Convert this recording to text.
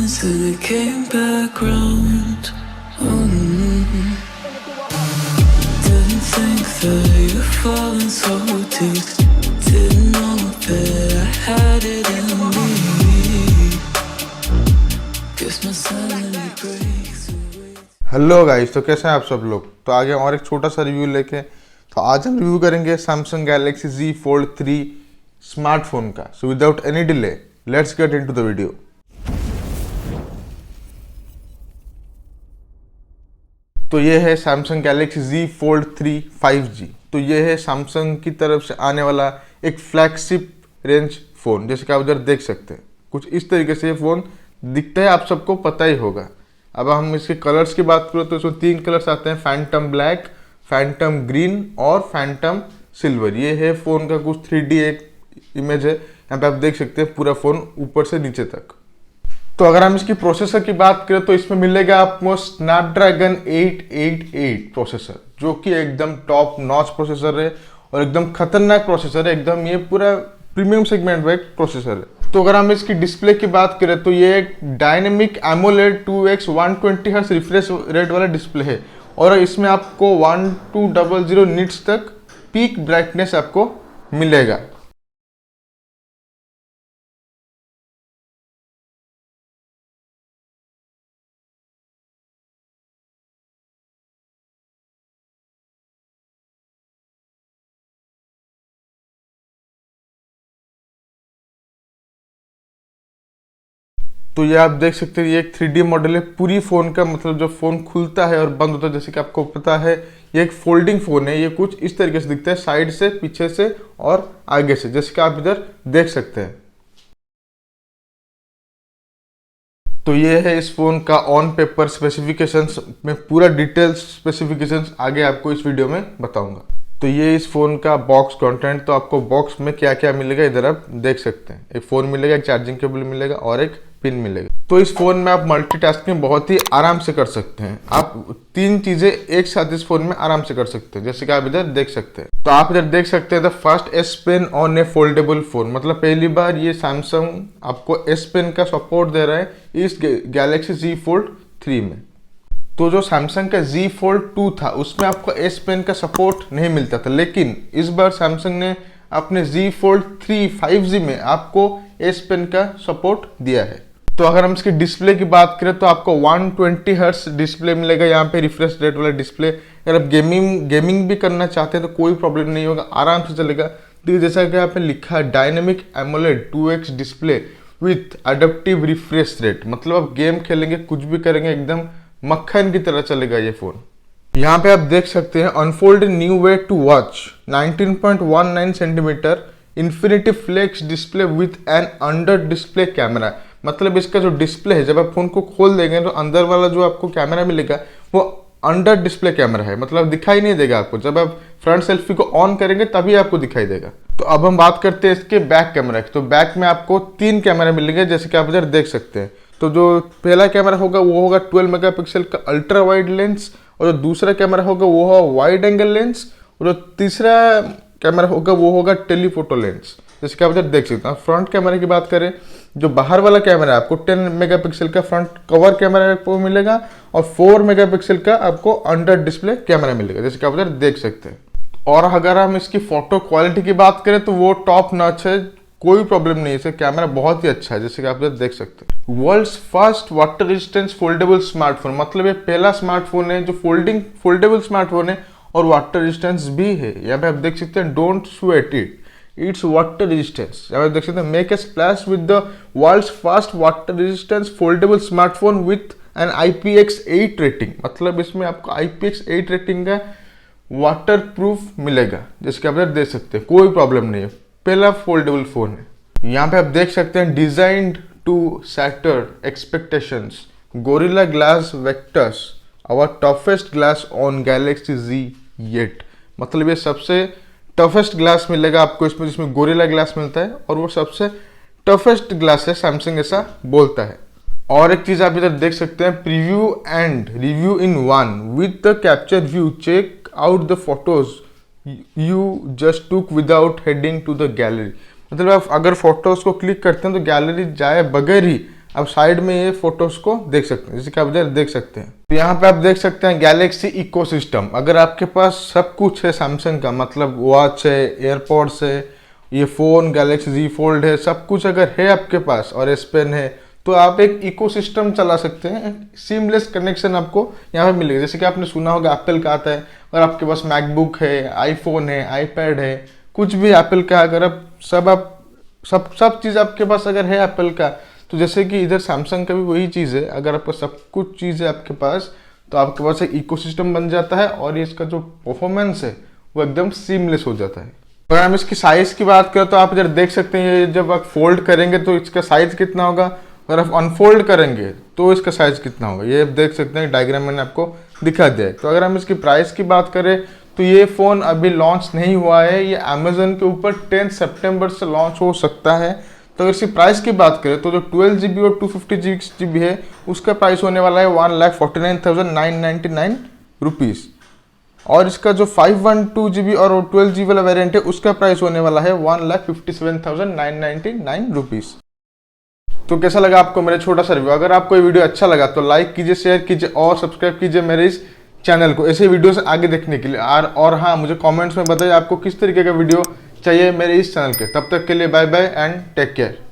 till it came back round. Didn't think that you'd fallen so deep. Didn't know that I had it in me. Guess my sanity breaks away. Hello guys, तो कैसे हैं आप सब लोग। तो आगे और एक छोटा सा रिव्यू लेके तो आज हम रिव्यू करेंगे Samsung Galaxy Z Fold 3 smartphone का। So without any delay let's get into the video. तो ये है Samsung Galaxy Z Fold 3 5G। तो ये है सैमसंग की तरफ से आने वाला एक फ्लैगशिप रेंज फ़ोन, जैसे कि आप उधर देख सकते हैं। कुछ इस तरीके से ये फ़ोन दिखता है, आप सबको पता ही होगा। अब हम इसके कलर्स की बात करें तो इसमें 3 कलर्स आते हैं, फैंटम ब्लैक, फैंटम ग्रीन और फैंटम सिल्वर। ये है फ़ोन का कुछ 3D एक इमेज है, यहाँ पे आप देख सकते हैं पूरा फ़ोन ऊपर से नीचे तक। तो अगर हम इसकी प्रोसेसर की बात करें तो इसमें मिलेगा आपको स्नैपड्रैगन 888 प्रोसेसर, जो कि एकदम टॉप नॉच प्रोसेसर है और एकदम खतरनाक प्रोसेसर है। एकदम ये पूरा प्रीमियम सेगमेंट में एक प्रोसेसर है। तो अगर हम इसकी डिस्प्ले की बात करें तो ये एक dynamic AMOLED 2x 120 hertz refresh rate वाला डिस्प्ले है और इसमें आपको 1200 निट्स तक पीक ब्राइटनेस आपको मिलेगा। तो ये आप देख सकते हैं, ये एक 3D मॉडल है पूरी फ़ोन का। मतलब जब फ़ोन खुलता है और बंद होता है, जैसे कि आपको पता है ये एक फोल्डिंग फ़ोन है। ये कुछ इस तरीके से दिखता है, साइड से, पीछे से और आगे से, जैसे कि आप इधर देख सकते हैं। तो ये है इस फ़ोन का ऑन पेपर स्पेसिफिकेशंस में पूरा डिटेल्स स्पेसिफिकेशंस आगे आपको इस वीडियो में बताऊंगा। तो ये इस फ़ोन का बॉक्स कंटेंट। तो आपको बॉक्स में क्या क्या मिलेगा इधर आप देख सकते हैं। एक फ़ोन मिलेगा, एक चार्जिंग केबल मिलेगा और एक पिन मिलेगा। तो इस फ़ोन में आप मल्टीटास्किंग बहुत ही आराम से कर सकते हैं। आप 3 चीज़ें एक साथ इस फ़ोन में आराम से कर सकते हैं, जैसे कि आप इधर देख सकते हैं। तो आप इधर देख सकते हैं the first S pain on A foldable phone. मतलब पहली बार ये सैमसंग आपको S पेन का सपोर्ट दे रहा है इस गैलेक्सी Z Fold 3 में। तो जो सैमसंग का Z Fold 2 था उसमें आपको S पेन का सपोर्ट नहीं मिलता था, लेकिन इस बार सैमसंग ने अपने Z Fold 3 5G में आपको S पेन का सपोर्ट दिया है। तो अगर हम इसकी डिस्प्ले की बात करें तो आपको 120 हर्ट्ज डिस्प्ले मिलेगा, यहाँ पे रिफ्रेश रेट वाला डिस्प्ले। अगर आप गेमिंग भी करना चाहते हैं तो कोई प्रॉब्लम नहीं होगा, आराम से चलेगा। तो जैसा कि यहाँ पे लिखा है dynamic AMOLED 2x display with adaptive refresh rate. मतलब आप गेम खेलेंगे, कुछ भी करेंगे, एकदम मक्खन की तरह चलेगा ये फ़ोन। यहाँ पे आप देख सकते हैं unfold new way to watch 19.19 centimetre infinity flex display with an under display camera. मतलब इसका जो डिस्प्ले है, जब आप फोन को खोल देंगे तो अंदर वाला जो आपको कैमरा मिलेगा वो अंडर डिस्प्ले कैमरा है। मतलब दिखाई नहीं देगा आपको, जब आप फ्रंट सेल्फी को ऑन करेंगे तभी आपको दिखाई देगा। तो अब हम बात करते हैं इसके बैक कैमरा की। तो बैक में आपको 3 कैमरा मिलेंगे, जैसे कि आप इधर देख सकते हैं। तो जो पहला कैमरा होगा वो होगा 12 मेगापिक्सल का अल्ट्रा वाइड लेंस, और जो दूसरा कैमरा होगा वो होगा वाइड एंगल लेंस, और जो तीसरा कैमरा होगा वो होगा टेलीफोटो लेंस, जैसे कि आप इधर देख सकते हैं। फ्रंट कैमरे की बात करें, जो बाहर वाला कैमरा है आपको 10 मेगापिक्सल का फ्रंट कवर कैमरा आपको मिलेगा और 4 मेगापिक्सल का आपको अंडर डिस्प्ले कैमरा मिलेगा, जैसे कि आप इधर देख सकते हैं। और अगर हम इसकी फोटो क्वालिटी की बात करें तो वो टॉप नॉच है, कोई प्रॉब्लम नहीं है। इसका कैमरा बहुत ही अच्छा है, जैसे कि आप इधर देख सकते हैं। World's first water resistance foldable smartphone. मतलब ये पहला स्मार्टफोन है जो फोल्डेबल स्मार्टफोन है और वाटर रेजिस्टेंस भी है। यहाँ पे आप देख सकते हैं don't sweat it, it's water resistance. यहाँ पे देख सकते हैं make a splash with the world's first water resistance foldable smartphone with an IPX8 rating. मतलब इसमें आपको IPX8 रेटिंग का वाटर प्रूफ मिलेगा, जैसे कि आप इधर देख सकते हैं, कोई प्रॉब्लम नहीं है। पहला फोल्डेबल फोन है। यहाँ पे आप देख सकते हैं designed to shatter expectations, Gorilla Glass Victus, our toughest glass on Galaxy Z8। मतलब ये सबसे टफेस्ट ग्लास मिलेगा आपको इसमें, जिसमें गोरिल्ला ग्लास मिलता है और वो सबसे टफेस्ट ग्लास है, सैमसंग ऐसा बोलता है। और एक चीज आप इधर देख सकते हैं, preview and review in one with the capture view, check out the photos you just took without heading to the gallery. मतलब आप अगर फोटोज को क्लिक करते हैं तो गैलरी जाए बगैर ही अब साइड में ये फोटोज को देख सकते हैं, जैसे कि आप इधर देख सकते हैं। तो यहाँ पे आप देख सकते हैं गैलेक्सी इकोसिस्टम। अगर आपके पास सब कुछ है सैमसंग का, मतलब वॉच है, एयरपॉड्स है, ये फ़ोन गैलेक्सी Z फोल्ड है, सब कुछ अगर है आपके पास और एस पेन है, तो आप एक इकोसिस्टम चला सकते हैं। सीमलेस कनेक्शन आपको यहाँ पे मिलेगा। जैसे कि आपने सुना होगा एप्पल का आता है, अगर आपके पास मैकबुक है, आईफोन है, आईपैड है, कुछ भी एप्पल का, अगर आप सब चीज़ आपके पास अगर है एप्पल का, तो जैसे कि इधर सैमसंग का भी वही चीज़ है। अगर आपका सब कुछ चीज़ है आपके पास, तो आपके पास एक इकोसिस्टम बन जाता है और ये इसका जो परफॉर्मेंस है वो एकदम सीमलेस हो जाता है। अगर हम इसकी साइज़ की बात करें तो आप इधर देख सकते हैं, ये जब आप फोल्ड करेंगे तो इसका साइज़ कितना होगा, अगर आप अनफोल्ड करेंगे तो इसका साइज़ कितना होगा, ये आप देख सकते हैं। डायग्राम मैंने आपको दिखा दिया है। तो अगर हम इसकी प्राइस की बात करें तो ये फ़ोन अभी लॉन्च नहीं हुआ है, ये अमेजन के ऊपर 10 सितंबर से लॉन्च हो सकता है। तो अगर इसकी प्राइस की बात करें तो जो 12 GB और 256 GB है उसका प्राइस होने वाला है 1,49,999 रुपीज़, और इसका जो 512 GB और 12 GB वाला वेरिएंट है उसका प्राइस होने वाला है 1,57,999 रुपीज़। तो कैसा लगा आपको मेरा छोटा सा रिव्यू? अगर आपको ये वीडियो अच्छा लगा तो लाइक कीजिए, शेयर कीजिए और सब्सक्राइब कीजिए मेरे इस चैनल को ऐसे वीडियोस आगे देखने के लिए। और हाँ, मुझे कमेंट्स में बताइए आपको किस तरीके का वीडियो चाहिए मेरे इस चैनल के। तब तक के लिए bye bye and take care.